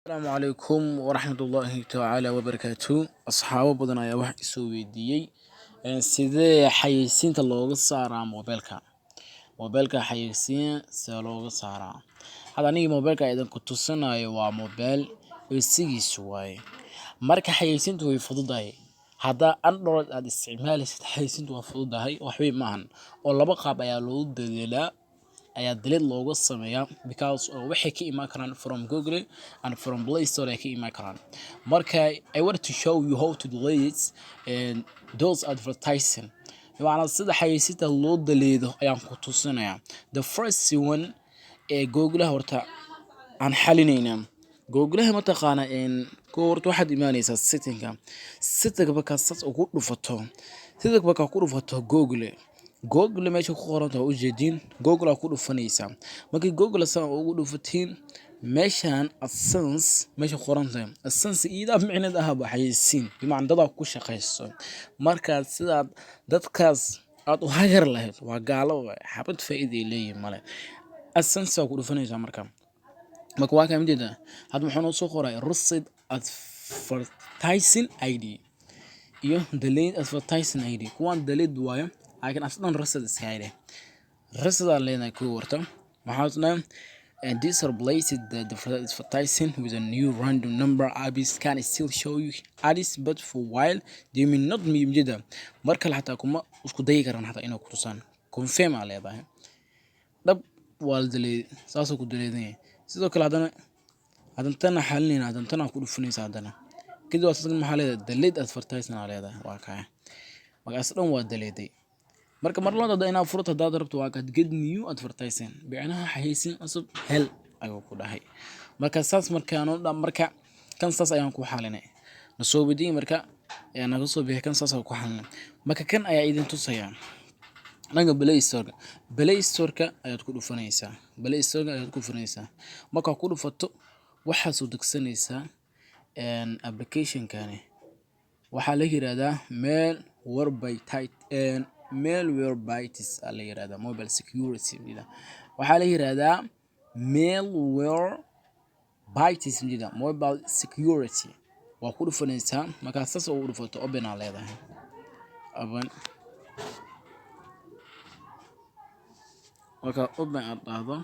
السلام عليكم ورحمة الله تعالى وبركاته أصحاب بدنا يا واحد يسوي دي سيدي حيسين تلوج الصارع موبايلك حيسين سلوج الصارع هذا نيجي موبايلك إذا كنت صنع يوا موبايل يسيج شوي marka xayeysiintu way fududahay hadda android aad isticmaalaysid xayeysiintu waa fududahay waxba maahan oo laba qaab ayaa loo dadeelaa ayaa delete looga sameeyaa because waxay ka imaan karaan from Google and from Play Store ay ka imaan karaan marka I want to show you how to delete and those advertising waana sida xayeysiinta loo deleedo ayaan ku tusinayaa the first one ee Google horta aan xalinayna Google ma taqaana in koorto waxaad imaanaysaa setting baka sas ugu dhufato setting baka ku dhufato Google meesha ku qoran tahay u jeedin Google ku dhufanaysaa markii Google san ugu dhufatiin meeshan AdSense meesha qoran tahay AdSense ida micnada ah waxaysiin bimaan dad ku shaqeyso marka sidaad dadkaas aad u hagar lahayd waa gaalo xabad faa'iido leeyahay male AdSense ku dhufanaysaa marka marka waa ka midida had maxaan soo qoray receipt advertising ID iyo delete advertising ID kuwan delete waayo laakiin aslan receipt iska ID receipt aan leenahay ku warta maxaadna and this replaces the advertising with a new random number IBs can still show you ads but for while they may not be mjida marka la xataa kuma isku day karaan xataa inay ku tusaan confirm aan leedahay dab wal delete saasoo ku deleeday sidoo kale hadan tan xalinayna hadan tan ku dhufanaysa hadana kadib asagan maxaa leedahay delete advertising aan leedahay waa kaa magaas dhan waa deleeday marka mar labaad inaad furto hadaad rabto waa ka get new advertising bicnaha xayeysiin cusub hel ayuu ku dhahay marka saas markaano marka kan saas ayaan ku xalinay na soo wadiin marka naga soo bixi kan saas ku xalinay marka kan ayaa idin tusaya naga Play Store ayaad ku dhufanaysaa marka ku dhufato waxa soo degsanaysaa application kani waxa la yiraahdaa malware bytes la yiraahdaa mobile security waxa la yiraahdaa malware bytes mobile security waa ku dhufanaysaa marka saas oo dhufato open aan leedahay marka open aad dhahdo